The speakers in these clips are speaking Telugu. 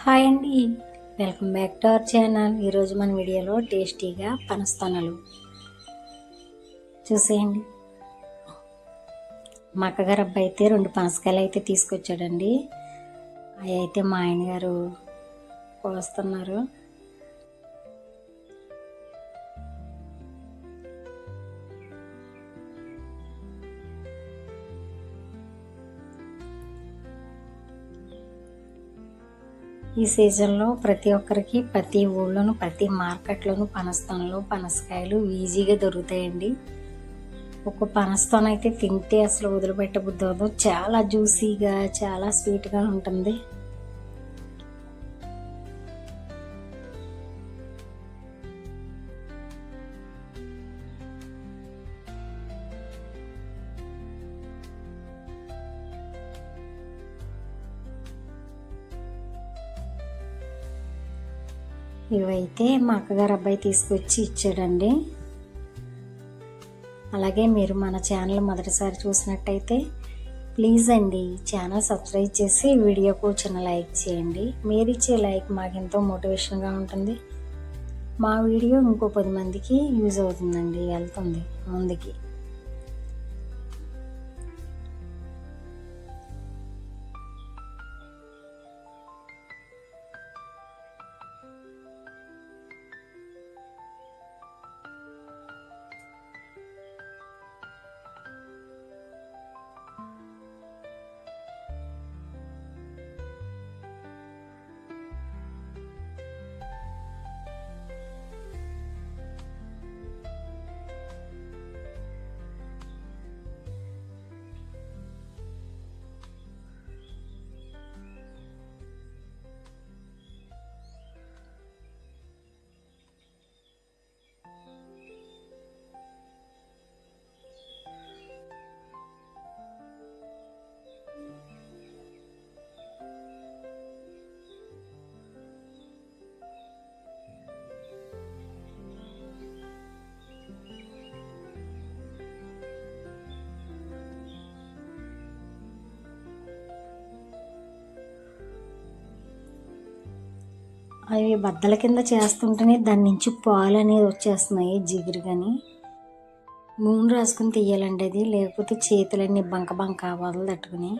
హాయ్ అండి, welcome back to our channel. ఈరోజు మన వీడియోలో టేస్టీగా పనస్తొనలు చూసేయండి. మా అక్కగారు అబ్బాయి అయితే 2 పనసకాయలు అయితే తీసుకొచ్చాడండి. అవి అయితే మా ఆయన గారు కోస్తున్నారు. ఈ సీజన్లో ప్రతి ఒక్కరికి ప్రతి ఊళ్ళోనూ ప్రతి మార్కెట్లోనూ పనస్తొనలు పనసకాయలు ఈజీగా దొరుకుతాయండి. ఒక పనస్తొన అయితే తింటే అసలు వదిలిపెట్టబుద్ధి అవ్వదు. చాలా జ్యూసీగా చాలా స్వీట్గా ఉంటుంది. ఇవైతే మా అక్కగారు అబ్బాయి తీసుకొచ్చి ఇచ్చాడండి. అలాగే మీరు మన ఛానల్ మొదటిసారి చూసినట్టయితే ప్లీజ్ అండి ఛానల్ సబ్స్క్రైబ్ చేసి వీడియోకు చిన్న లైక్ చేయండి. మీరు ఇచ్చే లైక్ మాకు ఎంతో మోటివేషన్గా ఉంటుంది. మా వీడియో ఇంకో 10 మందికి యూజ్ అవుతుందండి, వెళ్తుంది ముందుకి. అవి బద్దల కింద చేస్తుంటేనే దాని నుంచి పాలు అనేది వచ్చేస్తున్నాయి జిగురుగాని. నూనె రాసుకుని తీయాలండి అది, లేకపోతే చేతులన్నీ బంక బంక వదలు తట్టుకుని.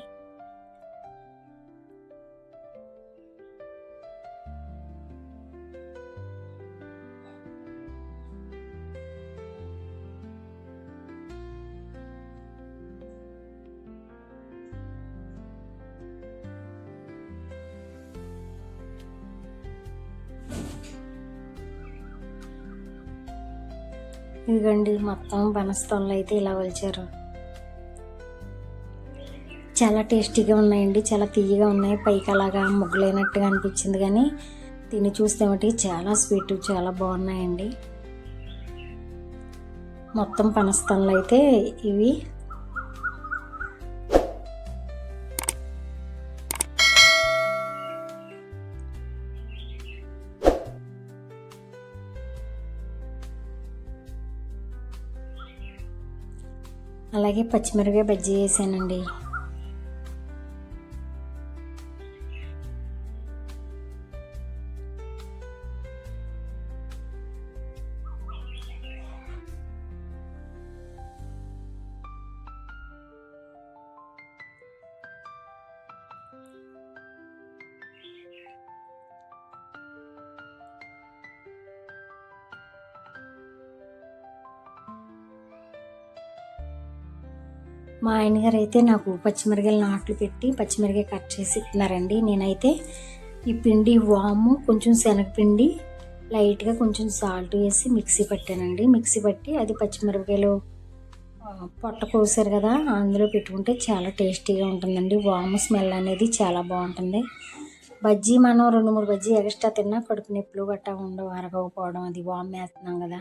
ఇదిగోండి మొత్తం పనస్తొనలు అయితే ఇలా వలిచారు. చాలా టేస్టీగా ఉన్నాయండి, చాలా తీయగా ఉన్నాయి. పైకి అలాగా ముగ్గులేనట్టుగా అనిపించింది, కానీ తిని చూస్తే మటుకు చాలా స్వీట్, చాలా బాగున్నాయండి. మొత్తం పనస్తొనలు అయితే ఇవి. అలాగే పచ్చిమిరపకాయ బజ్జీ వేసానండి. మా ఆయనగారు అయితే నాకు పచ్చిమిరకాయలు నాట్లు పెట్టి పచ్చిమిరకాయ కట్ చేసి ఇస్తున్నారండి. నేనైతే ఈ పిండి వాము, కొంచెం శనగపిండి, లైట్గా కొంచెం సాల్ట్ వేసి మిక్సీ పట్టానండి. మిక్సీ పట్టి అది పచ్చిమిరపకాయలు పొట్ట కోసారు కదా అందులో పెట్టుకుంటే చాలా టేస్టీగా ఉంటుందండి. వాము స్మెల్ అనేది చాలా బాగుంటుంది. బజ్జీ మనం 2-3 బజ్జీ ఎక్స్ట్రా తిన్నా కడుపు నొప్పులు గట్టా ఉండవు, అరగకపోవడం, అది వాము వేస్తున్నాం కదా.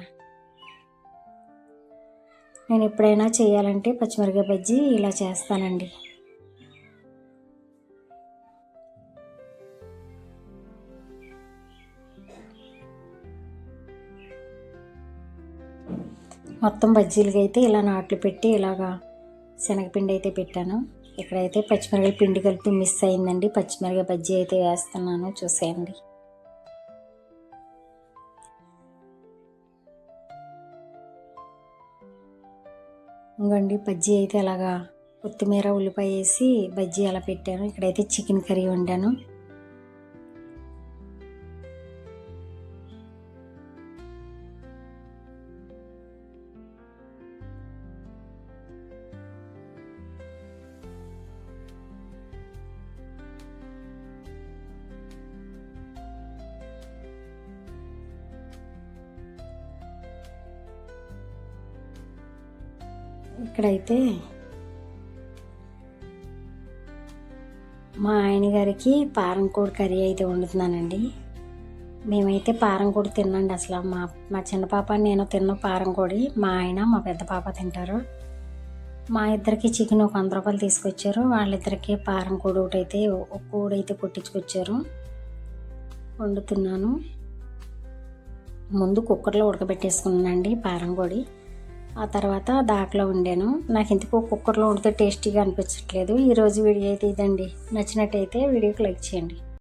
నేను ఎప్పుడైనా చేయాలంటే పచ్చిమిరపకాయ బజ్జీ ఇలా చేస్తానండి. మొత్తం బజ్జీలకి అయితే ఇలా నాట్లు పెట్టి ఇలాగా శనగపిండి అయితే పెట్టాను. ఇక్కడైతే పచ్చిమిరకాయ పిండి కలిపి మిస్ అయిందండి. పచ్చిమిరకాయ బజ్జీ అయితే వేస్తున్నాను, చూసేయండి. ఇంకోండి బజ్జీ అయితే అలాగా కొత్తిమీర ఉల్లిపాయ వేసి బజ్జీ అలా పెట్టాను. ఇక్కడైతే చికెన్ కర్రీ వండాను. ఇక్కడైతే మా ఆయన గారికి పారంకోడి కర్రీ అయితే వండుతున్నానండి. మేమైతే పారంకోడి తినండి అసలు. మా చిన్న పాప నేను తిన్న పారంకోడి, మా ఆయన మా పెద్ద పాప తింటారు. మా ఇద్దరికి చికెన్ ఒక 100 రూపాయలు తీసుకొచ్చారు. వాళ్ళిద్దరికి పారంకోడి ఒకటి అయితే ఒక కోడి అయితే కొట్టించుకొచ్చారు. వండుతున్నాను. ముందు కుక్కర్లో ఉడకబెట్టేసుకున్నానండి పారంకోడి. ఆ తర్వాత దాకలో వండాను. నాకు ఎందుకో కుక్కర్లో వండితే టేస్టీగా అనిపించట్లేదు. ఈరోజు వీడియో అయితే ఇదండి. నచ్చినట్టయితే వీడియోకి లైక్ చేయండి.